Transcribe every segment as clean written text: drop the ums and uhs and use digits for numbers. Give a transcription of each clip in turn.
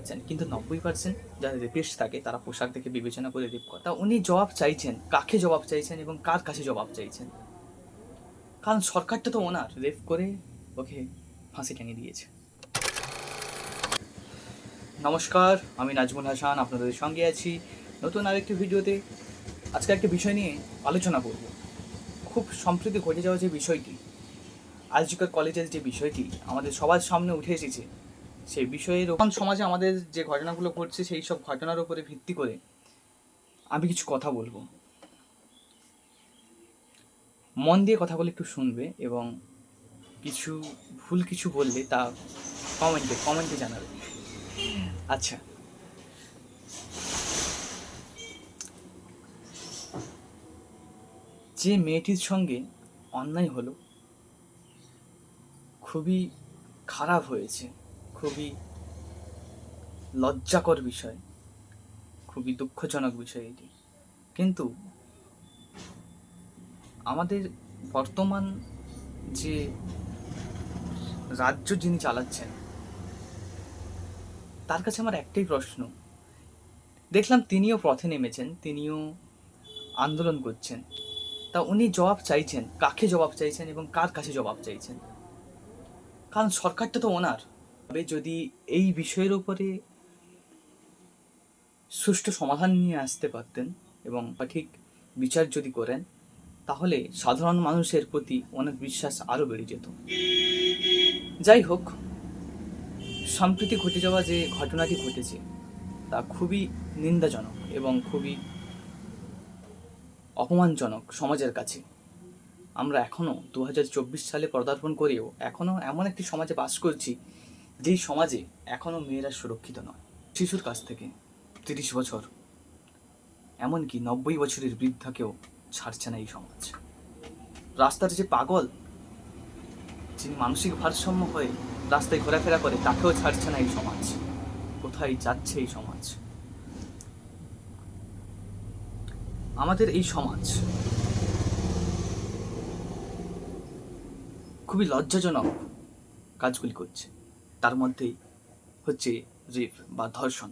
পাচ্ছেন, কিন্তু 90% যারা রেপিস্ট থাকে তারা পোশাক দেখে বিবেচনা করে রেপ করে। তা উনি জবাব চাইছেন, কাকে জবাব চাইছেন এবং কার কাছে জবাব চাইছেন? কারণ সরকারটা তো ওনার, রেপ করে ওকে ফাঁসি টেনে দিয়েছে। নমস্কার, আমি নাজমুল হাসান আপনাদের সঙ্গে আছি নতুন আরেকটি ভিডিওতে। আজকে একটা বিষয় নিয়ে আলোচনা করব। খুব সম্প্রতি ঘটে যাওয়া যে বিষয়টি, আরজিকর কলেজের যে বিষয়টি আমাদের সবার সামনে উঠে এসেছে, সেই বিষয়ের ওখান সমাজে আমাদের যে ঘটনাগুলো ঘটছে সেই সব ঘটনার উপরে ভিত্তি করে আমি কিছু কথা বলবো। মন দিয়ে কথাগুলো একটু শুনবে এবং কিছু ভুল কিছু বললে তা কমেন্টে জানাবে। আচ্ছা, যে মেয়েটির সঙ্গে অন্যায় হলো খুবই খারাপ হয়েছে, খুবই লজ্জাকর বিষয়, খুবই দুঃখজনক বিষয় এটি। কিন্তু আমাদের বর্তমান যে রাজ্য যিনি চালাচ্ছেন তার কাছে আমার একটাই প্রশ্ন। দেখলাম তিনিও পথে নেমেছেন, তিনিও আন্দোলন করছেন। তা উনি জবাব চাইছেন, কাকে জবাব চাইছেন এবং কার কাছে জবাব চাইছেন? কারণ সরকারটা তো ওনার। তবে যদি এই বিষয়ের উপরে সুষ্ঠু সমাধান নিয়ে আসতে পারতেন এবং সঠিক বিচার যদি করেন, তাহলে সাধারণ মানুষের প্রতি অনেক বিশ্বাস আরও বেড়ে যেত। যাই হোক, সম্প্রতি ঘটে যাওয়া যে ঘটনাটি ঘটেছে তা খুবই নিন্দাজনক এবং খুবই অপমানজনক সমাজের কাছে। আমরা এখনও 2024 সালে পদার্পণ করেও এখনও এমন একটি সমাজে বাস করছি যেই সমাজে এখনও মেয়েরা সুরক্ষিত নয়। শিশুর কাছ থেকে 30 বছর, এমনকি 90 বছরের বৃদ্ধাকেও ছাড়ছে না এই সমাজ। রাস্তার যে পাগল, যিনি মানসিক ভারসাম্য হয়ে রাস্তায় ঘোরাফেরা করে, তাকেও ছাড়ছে না এই সমাজ। কোথায় যাচ্ছে এই সমাজ? আমাদের এই সমাজ খুবই লজ্জাজনক কাজগুলি করছে। তার মধ্যেই হচ্ছে রেপ বা ধর্ষণ।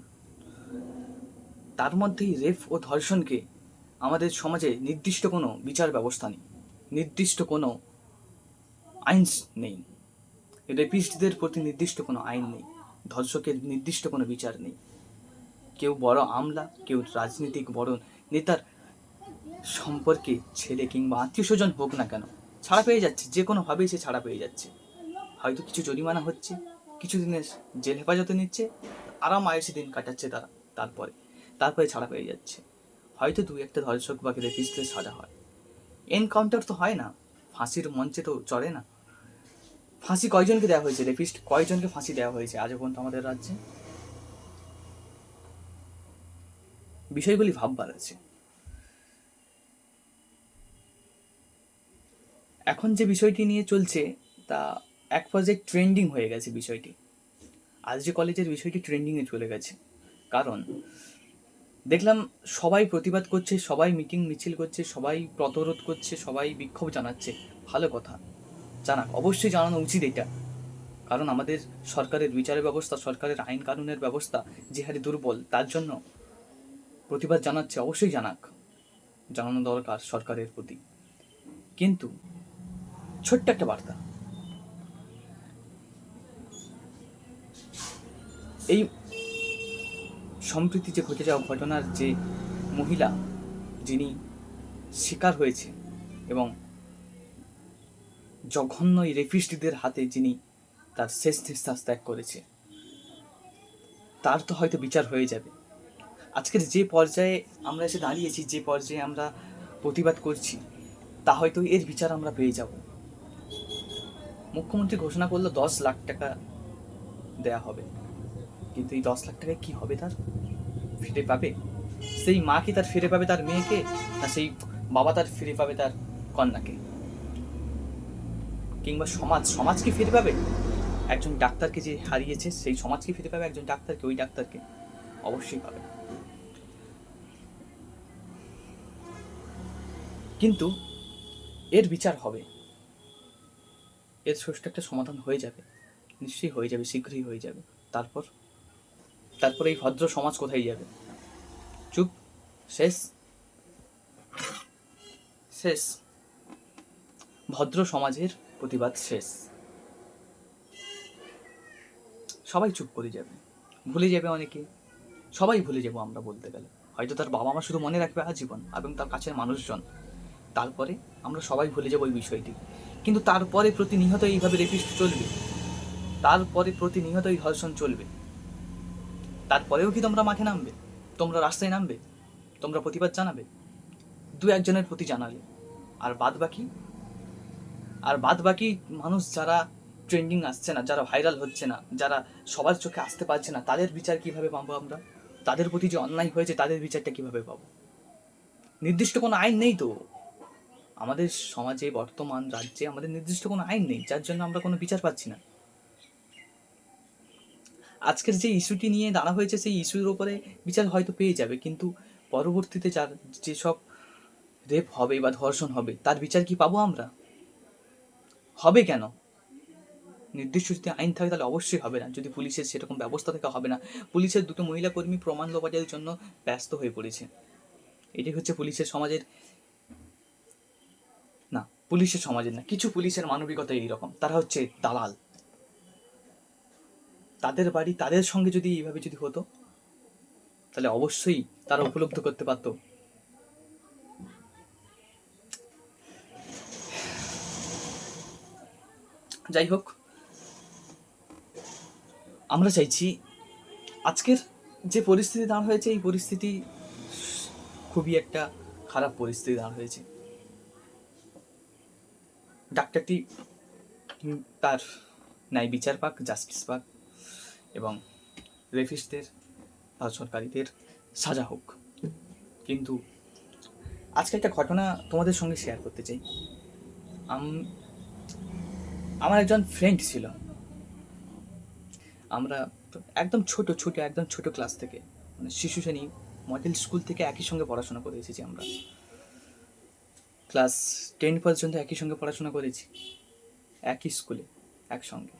তার মধ্যেই রেপ ও ধর্ষণকে আমাদের সমাজে নির্দিষ্ট কোনো বিচার ব্যবস্থা নেই, নির্দিষ্ট কোনো আইন নেই। রেপিস্টদের প্রতি নির্দিষ্ট কোনো আইন নেই, ধর্ষকের নির্দিষ্ট কোনো বিচার নেই। কেউ বড় আমলা, কেউ রাজনীতিক বড় নেতার সম্পর্কে ছেলে কিংবা আত্মীয় স্বজন হোক না কেন, ছাড়া পেয়ে যাচ্ছে, যে কোনোভাবেই সে ছাড়া পেয়ে যাচ্ছে। হয়তো কিছু জরিমানা হচ্ছে, কিছু দিনের জেল হেফাজতে নিচ্ছে, আরাম আয়েসি দিন কাটাচ্ছে তারা, তারপরে ছাড়া পেয়ে যাচ্ছে। হয়তো দুই একটা ধর্ষক বা রেপিস্টের সাজা হয়, এনকাউন্টার তো হয় না, ফাঁসির মঞ্চে তো চড়ে না। ফাঁসি কয়জনকে দেওয়া হয়েছে, রেপিস্ট কয়জনকে ফাঁসি দেওয়া হয়েছে আজ পর্যন্ত আমাদের রাজ্যে? বিষয়গুলি ভাববার আছে। এখন যে বিষয়টি নিয়ে চলছে তা এক পর্যায়ে ট্রেন্ডিং হয়ে গেছে বিষয়টি। আজ যে কলেজের বিষয়টি ট্রেন্ডিংয়ে চলে গেছে, কারণ দেখলাম সবাই প্রতিবাদ করছে, সবাই মিটিং মিছিল করছে, সবাই প্রতিরোধ করছে, সবাই বিক্ষোভ জানাচ্ছে। ভালো কথা, জানাক, অবশ্যই জানানো উচিত এটা। কারণ আমাদের সরকারের বিচারের ব্যবস্থা, সরকারের আইন কানুনের ব্যবস্থা যে হারে দুর্বল, তার জন্য প্রতিবাদ জানাচ্ছে, অবশ্যই জানানো দরকার সরকারের প্রতি। কিন্তু ছোট্ট একটা বার্তা, এই সম্প্রতি যে ঘটে যাওয়া ঘটনার যে মহিলা যিনি শিকার হয়েছে এবং জঘন্য এই রেপিস্টদের হাতে যিনি তার শেষ নিঃশ্বাস ত্যাগ করেছে, তার তো হয়তো বিচার হয়ে যাবে। আজকের যে পর্যায়ে আমরা এসে দাঁড়িয়েছি, যে পর্যায়ে আমরা প্রতিবাদ করছি, তা হয়তো এর বিচার আমরা পেয়ে যাব। মুখ্যমন্ত্রী ঘোষণা করলো 10 লাখ টাকা দেয়া হবে, কিন্তু এই 10 লাখ টাকায় কি হবে? তার ফিরে পাবে সেই মা? কি তার ফিরে পাবে তার মেয়েকে? না সেই বাবা তার ফিরে পাবে তার কন্যাকে? কিংবা সমাজ কি ফিরে পাবে? একজন ডাক্তারকে যে হারিয়েছে সেই সমাজ কি ফিরে পাবে একজন ডাক্তারকে? ওই ডাক্তারকে অবশ্যই পাবে। কিন্তু এর বিচার হবে, এর সুষ্ঠু একটা সমাধান হয়ে যাবে, নিশ্চয়ই হয়ে যাবে, শীঘ্রই হয়ে যাবে। তারপর তারপরে এই ভদ্র সমাজ কোথায় যাবে? চুপ, শেষ শেষ, ভদ্র সমাজের প্রতিবাদ শেষ। সবাই চুপ করে যাবে, ভুলে যাবে অনেকে, সবাই ভুলে যাবো আমরা বলতে গেলে। হয়তো তার বাবা মা শুধু মনে রাখবে আজীবন এবং তার কাছের মানুষজন, তারপরে আমরা সবাই ভুলে যাবো ওই বিষয়টি। কিন্তু তারপরে প্রতিনিয়ত এইভাবে রেপিস্ট চলবে, তারপরে প্রতিনিয়ত এই ধর্ষণ চলবে। তারপরেও কি তোমরা মাঠে নামবে? তোমরা রাস্তায় নামবে? তোমরা প্রতিবাদ জানাবে? দু একজনের প্রতি জানালে, আর বাদ বাকি মানুষ যারা ট্রেন্ডিং আসছে না, যারা ভাইরাল হচ্ছে না, যারা সবার চোখে আসতে পারছে না, তাদের বিচার কিভাবে পাবো আমরা? তাদের প্রতি যে অন্যায় হয়েছে তাদের বিচারটা কিভাবে পাবো? নির্দিষ্ট কোনো আইন নেই তো আমাদের সমাজে, বর্তমান রাজ্যে আমাদের নির্দিষ্ট কোনো আইন নেই, যার জন্য আমরা কোনো বিচার পাচ্ছি না। আজকের যে ইস্যুটি নিয়ে দাঁড়া হয়েছে সেই ইস্যুর ওপরে বিচার হয়তো পেয়ে যাবে, কিন্তু পরবর্তীতে যার যেসব রেপ হবে বা ধর্ষণ হবে তার বিচার কি পাবো আমরা? হবে কেন? নির্দিষ্ট যদি আইন থাকে তাহলে অবশ্যই হবে না। যদি পুলিশের সেরকম ব্যবস্থা থাকে হবে না। পুলিশের দুটো মহিলা কর্মী প্রমাণ লোপাটের জন্য ব্যস্ত হয়ে পড়েছে। এটাই হচ্ছে পুলিশের সমাজের, না পুলিশের সমাজের না, কিছু পুলিশের মানবিকতা এইরকম, তারা হচ্ছে দালাল। তাদের বাড়ি তাদের সঙ্গে যদি এইভাবে যদি হতো তাহলে অবশ্যই তারা উপলব্ধি করতে পারতো। যাই হোক, আমরা চাইছি আজকের যে পরিস্থিতি দাঁড় হয়েছে এই পরিস্থিতি খুবই একটা খারাপ পরিস্থিতি দাঁড় হয়েছে। ডাক্তারটি তার ন্যায় বিচার পাক, জাস্টিস পাক, এবং রেপিস্টদের, ধর্ষণকারীদের সাজা হোক। কিন্তু আজকে একটা ঘটনা তোমাদের সঙ্গে শেয়ার করতে চাই। আমার একজন ফ্রেন্ড ছিল, আমরা একদম ছোট ক্লাস থেকে, মানে শিশু শ্রেণী মডেল স্কুল থেকে একই সঙ্গে পড়াশোনা করে এসেছি। আমরা ক্লাস 10 পর্যন্ত একই সঙ্গে পড়াশোনা করেছি, একই স্কুলে একসঙ্গে।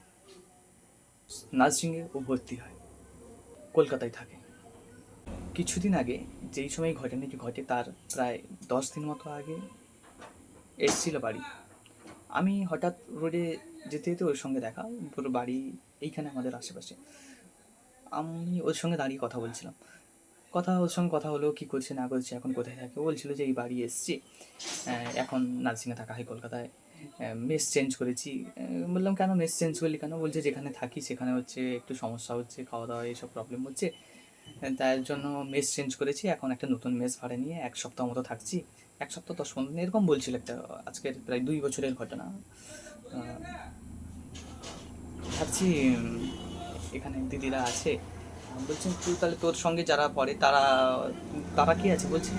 নার্সিংয়ে ও ভর্তি হয়, কলকাতায় থাকে। কিছুদিন আগে যেই সময় ঘটনাটি ঘটে তার প্রায় 10 দিন মতো আগে এসেছিল বাড়ি। আমি হঠাৎ রোডে যেতে যেতে ওর সঙ্গে দেখা, পুরো বাড়ি এইখানে আমাদের আশেপাশে। আমি ওর সঙ্গে দাঁড়িয়ে কথা বলছিলাম, ওর সঙ্গে কথা হলো, কী করছে না করছে, এখন কোথায় থাকে। বলছিল যে এই বাড়ি এসছি, এখন নার্সিংয়ে থাকা হয় কলকাতায়, মেস চেঞ্জ করেছি। বললাম কেন মেস চেঞ্জ করলি কেন? বলছে যেখানে থাকি সেখানে হচ্ছে একটু সমস্যা হচ্ছে, খাওয়া দাওয়া এইসব প্রবলেম হচ্ছে, তার জন্য মেস চেঞ্জ করেছি, এখন একটা নতুন মেস ভাড়া নিয়ে 1 সপ্তাহ মতো থাকছি। 1 সপ্তাহ 10-15 দিন এরকম বলছিল। একটা আজকের প্রায় 2 বছরের ঘটনা। ভাবছি এখানে দিদিরা আছে, বলছেন তুই তাহলে তোর সঙ্গে যারা পড়ে তারা তারা কি আছে? বলছে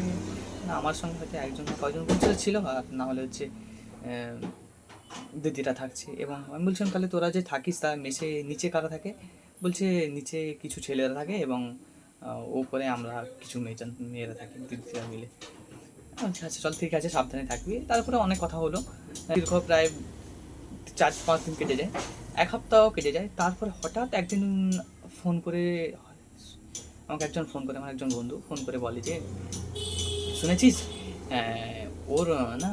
না আমার সঙ্গে হয়তো একজন না কয়েকজন বলছিল ছিল, আর না হলে হচ্ছে দিদিরা থাকছে। এবং আমি বলছিলাম তাহলে তোরা যে থাকিস তার মেসে নিচে কারা থাকে? বলছে নিচে কিছু ছেলেরা থাকে এবং ওপরে আমরা কিছু মেয়েরা থাকি, দিদিরা মিলে। আচ্ছা আচ্ছা চল ঠিক আছে, সাবধানে থাকবি। তারপরে অনেক কথা হলো, দীর্ঘ প্রায় 4-5 দিন কেটে যায়, 1 সপ্তাহ কেটে যায়। তারপরে হঠাৎ একদিন ফোন করে আমার একজন বন্ধু ফোন করে বলে যে শুনেছিস ওর না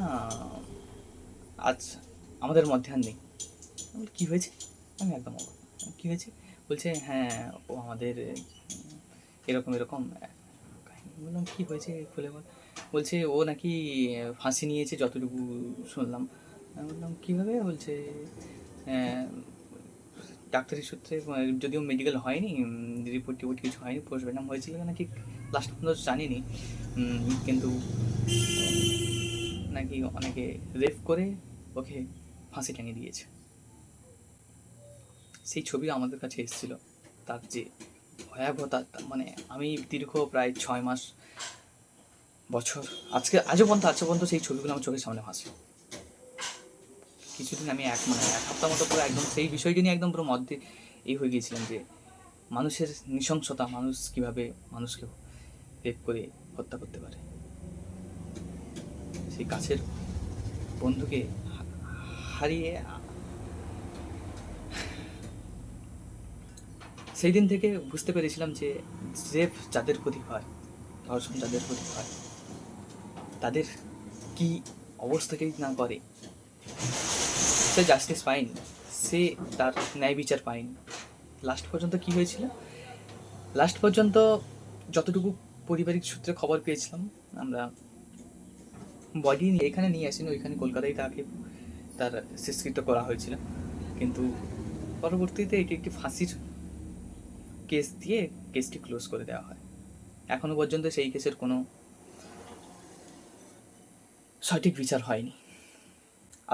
আজ আমাদের মধ্যে আর নেই। কী হয়েছে? আমি একদম অবাক, কী হয়েছে? বলছে হ্যাঁ ও আমাদের এরকম কাহিনি। বললাম কী হয়েছে খুলে বল। বলছে ও নাকি ফাঁসি নিয়েছে যতটুকু শুনলাম। আমি বললাম কীভাবে? বলছে ডাক্তারি সূত্রে, যদিও মেডিকেল হয়নি, রিপোর্ট কিছু হয়নি, পোস্টমর্টম হয়েছিল নাকি লাস্ট পর্যন্ত জানিনি, কিন্তু নাকি অনেকে রেপ করে ওকে ফাঁসি টাঙিয়ে দিয়েছে। সেই ছবি আমাদের কাছে এসেছিল। তার যে ভয়াবহতা, মানে আমি দীর্ঘ প্রায় 6 মাস বছর আজও পর্যন্ত সেই ছবিগুলো আমার চোখের সামনে ভাসে। কিছুদিন আমি 1 সপ্তাহ মতো পুরো একদম সেই বিষয়টি নিয়ে একদম পুরো মধ্যে হয়ে গিয়েছিলাম যে মানুষের নৃশংসতা, মানুষ কীভাবে মানুষকে রেপ করে হত্যা করতে পারে। সেই কাছের বন্ধুকে হারিয়ে সেই দিন থেকে বুঝতে পেরেছিলাম যে রেপ যাদের প্রতি হয়, ধর্ষণ যাদের প্রতি হয়, তাদের কি অবস্থাকেই না করে, সে জাস্টিস পায়নি, সে তার ন্যায় বিচার পায়নি। লাস্ট পর্যন্ত কি হয়েছিল, লাস্ট পর্যন্ত যতটুকু পারিবারিক সূত্রে খবর পেয়েছিলাম, আমরা বডি এখানে নিয়ে আসিনি, ওইখানে কলকাতায় তাকে তার শেষকৃত্য করা হয়েছিল। কিন্তু পরবর্তীতে এটি একটি ফাঁসির কেস দিয়ে কেসটি ক্লোজ করে দেওয়া হয়। এখনো পর্যন্ত সেই কেসের কোনো সঠিক বিচার হয়নি।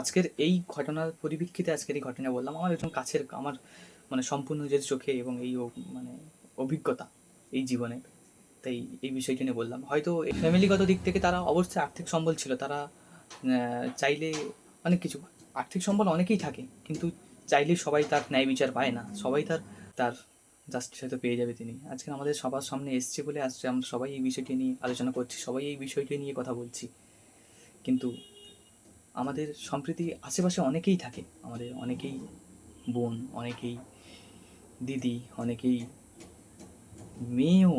আজকের এই ঘটনার পরিপ্রেক্ষিতে আজকের এই ঘটনা বললাম, আমার একজন কাছের, আমার মানে সম্পূর্ণ নিজের চোখে এবং এই মানে অভিজ্ঞতা এই জীবনে, তাই এই বিষয়টি নিয়ে বললাম। হয়তো ফ্যামিলিগত দিক থেকে তারা অবশ্যই আর্থিক সম্বল ছিল, তারা চাইলে অনেক কিছু, আর্থিক সম্বল অনেকেই থাকে, কিন্তু চাইলে সবাই তার ন্যায় বিচার পায় না, সবাই তার তার জাস্টিস হয়তো পেয়ে যাবে তিনি। আজকে আমাদের সবার সামনে এসছে বলে আসছে, আমরা সবাই এই বিষয়টি নিয়ে আলোচনা করছি, সবাই এই বিষয়টি নিয়ে কথা বলছি, কিন্তু আমাদের সম্প্রতি আশেপাশে অনেকেই থাকে, আমাদের অনেকেই বোন, অনেকেই দিদি, অনেকেই মেয়েও,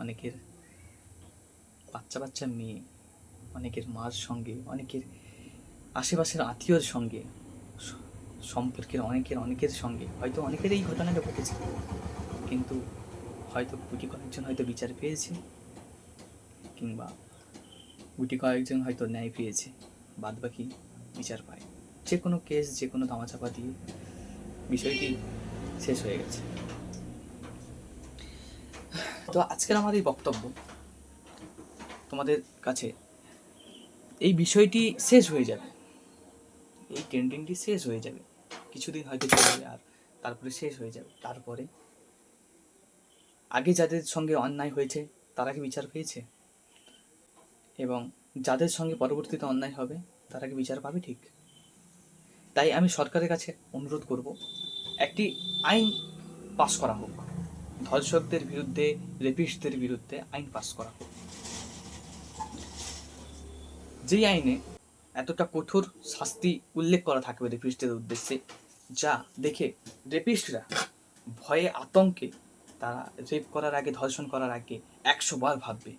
অনেকের বাচ্চা বাচ্চা মেয়ে, অনেকের মার সঙ্গে, অনেকের আশেপাশের আত্মীয়র সঙ্গে, সম্পর্কের অনেকের সঙ্গে হয়তো অনেকের এই ঘটনাটা ঘটেছে, কিন্তু হয়তো গুটি কয়েকজন হয়তো বিচার পেয়েছে, কিংবা গুটি কয়েকজন হয়তো ন্যায় পেয়েছে, বাদ বাকি বিচার পায়। যে কোনো কেস, যে কোনো ধামাচাপা দিয়ে বিষয়টি শেষ হয়ে গেছে। তো আজকের আমার এই বক্তব্য তোমাদের কাছে, এই বিষয়টি শেষ হয়ে যাবে, এই ট্রেন্ডিংটি শেষ হয়ে যাবে, কিছুদিন হয়তো চলবে, আর তারপরে শেষ হয়ে যাবে। তারপরে আগে যাদের সঙ্গে অন্যায় হয়েছে তারা কি বিচার পেয়েছে, এবং যাদের সঙ্গে পরবর্তীতে অন্যায় হবে তারা কি বিচার পাবে? ঠিক তাই আমি সরকারের কাছে অনুরোধ করব, একটি আইন পাস করা হোক, ধর্ষকদের বিরুদ্ধে, রেপিস্টদের বিরুদ্ধে আইন পাস করা হোক, যেই আইনে এতটা কঠোর শাস্তি উল্লেখ করা থাকবে রেপিস্টদের উদ্দেশ্যে, যা দেখে রেপিস্টরা ভয়ে আতঙ্কে তারা রেপ করার আগে, ধর্ষণ করার আগে 100 বার ভাববে।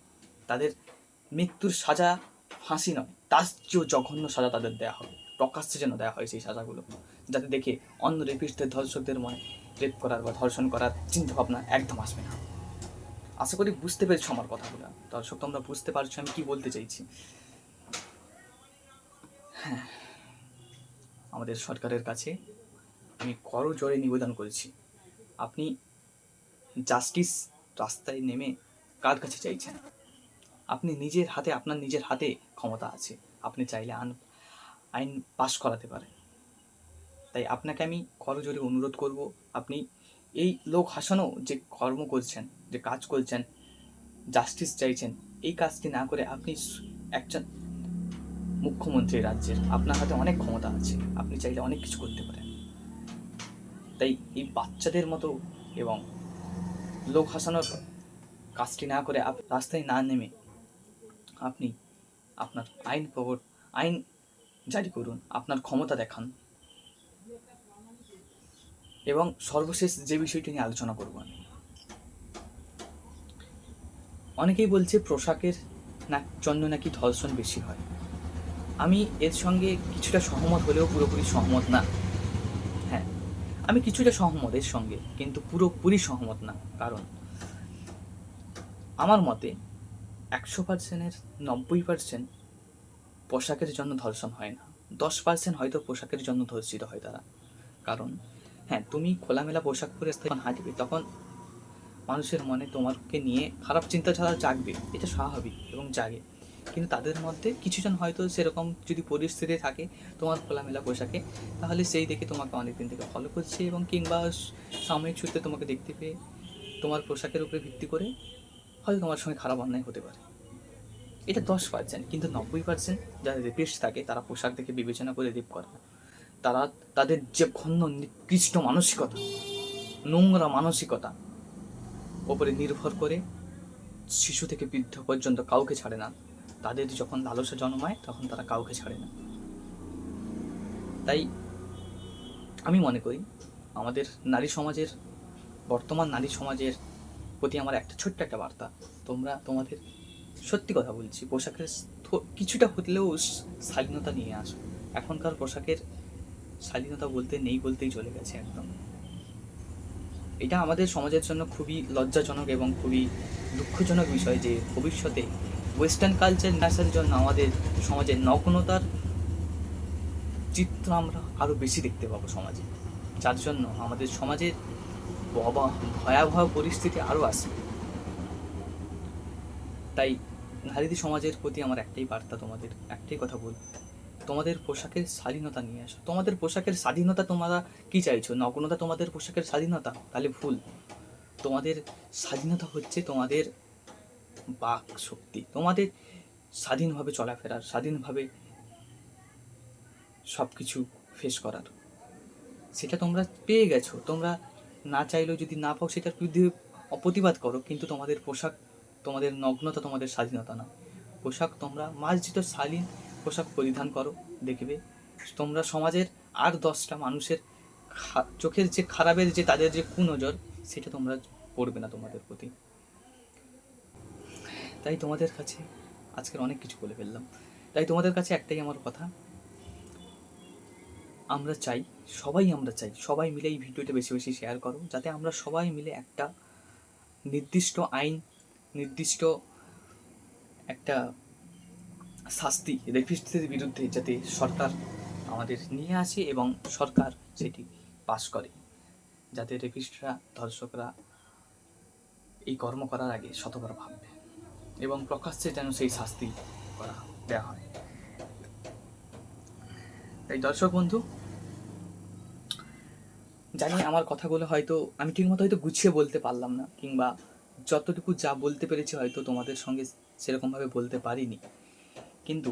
তাদের মৃত্যুর সাজা ফাঁসি নয়, তার চেয়েও জঘন্য সাজা তাদের দেওয়া হবে, প্রকাশ্যে যেন দেওয়া হয় সেই সাজাগুলো, যাতে দেখে অন্য রেপিস্টদের, ধর্ষকদের মনে রেপ করার বা ধর্ষণ করার চিন্তাভাবনা একদম আসবে না। আশা করি বুঝতে পেরেছো আমার কথাগুলো। দর্শক, তোমরা বুঝতে পারছো আমি কি বলতে চাইছি? হ্যাঁ, আমাদের সরকারের কাছে আমি করজোড়ে নিবেদন করেছি, আপনি জাস্টিস রাস্তায় নেমে কার কাছে চাইছেন? আপনি নিজের হাতে, আপনার নিজের হাতে ক্ষমতা আছে, আপনি চাইলে আইন পাশ করাতে পারেন। তাই আপনাকে আমি করজোড়ে অনুরোধ করব, আপনি এই লোক হাসানো যে কর্ম করছেন, যে কাজ করছেন, জাস্টিস চাইছেন, এই কাজটি না করে আপনি একজন মুখ্যমন্ত্রী রাজ্যের, আপনার হাতে অনেক ক্ষমতা আছে, আপনি চাইলে অনেক কিছু করতে পারেন। তাই এই বাচ্চাদের মতো এবং লোক হাসানোর কাজটি না করে রাস্তায় না নেমে আপনি আপনার আইন জারি করুন, আপনার ক্ষমতা দেখান। এবং সর্বশেষ যে বিষয়টি নিয়ে আলোচনা করব আমি, অনেকেই বলছে পোশাকের জন্য নাকি ধর্ষণ বেশি হয়। আমি এর সঙ্গে কিছুটা সহমত হলেও পুরোপুরি সহমত না। হ্যাঁ, আমি কিছুটা সহমত এর সঙ্গে, কিন্তু পুরোপুরি সহমত না। কারণ আমার মতে 100%-এর 90% পোশাকের জন্য ধর্ষণ হয় না, 10% হয়তো পোশাকের জন্য ধর্ষিত হয় তারা। কারণ হ্যাঁ, তুমি খোলামেলা পোশাক পরে যখন হাঁটবে, তখন মানুষের মনে তোমাকে নিয়ে খারাপ চিন্তাধারা জাগবে, এটা স্বাভাবিক এবং জাগে। কিন্তু তাদের মধ্যে কিছুজন হয়তো সেরকম যদি পরিস্থিতি থাকে তোমার খোলামেলা পোশাকে, তাহলে সেই দেখে তোমাকে অনেকদিন থেকে ফলো করছে, এবং কিংবা সাময়িক সূত্রে তোমাকে দেখতে পেয়ে তোমার পোশাকের উপরে ভিত্তি করে হয়তো তোমার সঙ্গে খারাপ অন্যায় হতে পারে। এটা 10%, কিন্তু 90% যারা রেপিস্ট থাকে তারা পোশাক দেখে বিবেচনা করে রেপ করে না। তারা তাদের যে ঘন্য নিকৃষ্ট মানসিকতা, নোংরা মানসিকতা ওপরে নির্ভর করে শিশু থেকে বৃদ্ধ পর্যন্ত কাউকে ছাড়ে না। তাদের যখন লালসা জন্মায় তখন তারা কাউকে ছাড়ে না। তাই আমি মনে করি আমাদের নারী সমাজের বর্তমান নারী সমাজের প্রতি আমার ছোট্ট একটা বার্তা, তোমরা তোমাদের, সত্যি কথা বলছি, পোশাকের কিছুটা হলেও শালীনতা নিয়ে আসো। এখনকার পোশাকের শালীনতা বলতে নেই বলতেই চলে গেছে একদম। এটা আমাদের সমাজের জন্য খুবই লজ্জাজনক এবং খুবই দুঃখজনক বিষয় যে ভবিষ্যতে ওয়েস্টার্ন কালচার নাচার জন্য আমাদের সমাজে নগ্নতার চিত্র আমরা আরও বেশি দেখতে পাবো সমাজে, যার জন্য আমাদের সমাজের ভয়াবহ পরিস্থিতি আরও আসবে। তাই নারীদের সমাজের প্রতি আমার একটাই বার্তা, তোমাদের একটাই কথা বলবো, তোমাদের পোশাকের স্বাধীনতা নিয়ে আসো। তোমাদের পোশাকের স্বাধীনতা তোমরা কি চাইছো? নগ্নতা তোমাদের পোশাকের স্বাধীনতা? তাহলে ভুল। তোমাদের স্বাধীনতা হচ্ছে তোমাদের বাক শক্তি, তোমাদের স্বাধীনভাবে চলাফেরার, স্বাধীনভাবে সব কিছু ফেস করার। সেটা তোমরা পেয়ে গেছো। তোমরা না চাইলেও যদি না পাও সেটার বিরুদ্ধে প্রতিবাদ করো, কিন্তু তোমাদের পোশাক, তোমাদের নগ্নতা তোমাদের স্বাধীনতা না। পোশাক তোমরা মার্জিত শালীন পোশাক পরিধান করো, দেখবে তোমরা সমাজের আর 10টা মানুষের চোখের যে খারাপের যে তাদের যে কুনজর, সেটা তোমরা পড়বে না তোমাদের প্রতি। তাই তোমাদের কাছে আজকের অনেক কিছু বলে ফেললাম। তাই তোমাদের কাছে একটাই আমার কথা, আমরা চাই, সবাই মিলে এই ভিডিওটা বেশি বেশি শেয়ার করো, যাতে আমরা সবাই মিলে একটা নির্দিষ্ট আইন, নির্দিষ্ট একটা শাস্তি রেপিস্টদের বিরুদ্ধে যাতে সরকার আমাদের নিয়ে আসে এবং সরকার সেটি পাস করে, যাতে রেপিস্টরা, ধর্ষকরা এই কর্ম করার আগে শতবার ভাববে এবং প্রকাশ্যে যেন সেই শাস্তি দেওয়া হয়। তাই দর্শক বন্ধু, জানি আমার কথাগুলো হয়তো আমি ঠিকমতো হয়তো গুছিয়ে বলতে পারলাম না, কিংবা যতটুকু যা বলতে পেরেছি হয়তো তোমাদের সঙ্গে সেরকমভাবে বলতে পারিনি, কিন্তু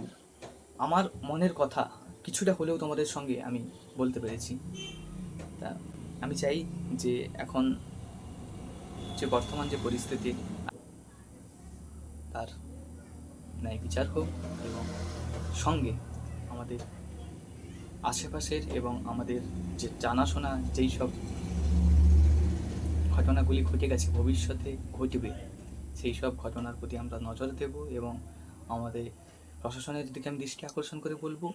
আমার মনের কথা কিছুটা হলেও তোমাদের সঙ্গে আমি বলতে পেরেছি। তা আমি চাই যে এখন যে বর্তমান যে পরিস্থিতি, তার ন্যায় বিচার হোক এবং সঙ্গে আমাদের আশেপাশের এবং আমাদের যে জানাশোনা যেই সব ঘটনাগুলি ঘটে গেছে, ভবিষ্যতে ঘটবে, সেই সব ঘটনার প্রতি আমরা নজর দেব এবং আমাদের প্রশাসনের দিকে আমি দৃষ্টি আকর্ষণ করে বলবো,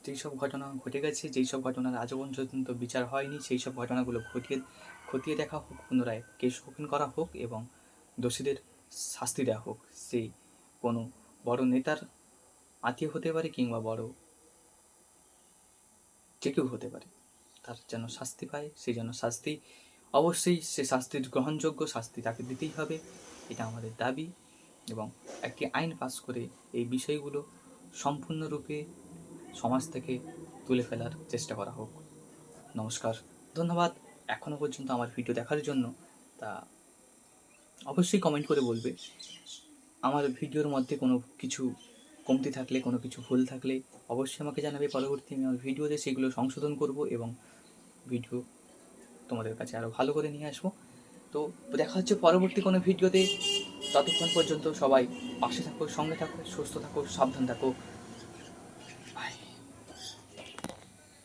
যেই সব ঘটনা ঘটে গেছে, যেই সব ঘটনার আজও পর্যন্ত বিচার হয়নি, সেই সব ঘটনাগুলো খতিয়ে দেখা হোক, পুনরায় কেস ওপেন করা হোক এবং দোষীদের শাস্তি দেওয়া হোক। সেই কোনো বড় নেতার আত্মীয় হতে পারে কিংবা বড় যে কেউ হতে পারে, তার যেন শাস্তি পায়, সেই জন্য শাস্তি অবশ্যই, সে শাস্তির গ্রহণযোগ্য শাস্তি তাকে দিতেই হবে, এটা আমাদের দাবি। এবং একটি আইন পাস করে এই বিষয়গুলো সম্পূর্ণরূপে সমাজ থেকে তুলে ফেলার চেষ্টা করা হোক। নমস্কার, ধন্যবাদ এখনও পর্যন্ত আমার ভিডিও দেখার জন্য। তা অবশ্যই কমেন্ট করে বলবে আমার ভিডিওর মধ্যে কোনো কিছু কমতি থাকলে, কোনো কিছু ভুল থাকলে অবশ্যই আমাকে জানাবে। পরবর্তী আমি আমার ভিডিওতে সেগুলো সংশোধন করব এবং ভিডিও তোমাদের কাছে আরও ভালো করে নিয়ে আসবো। তো দেখা হচ্ছে পরবর্তী কোনো ভিডিওতে। ততক্ষণ পর্যন্ত সবাই পাশে থাকো, সঙ্গে থাকো, সুস্থ থাকো, সাবধান থাকো।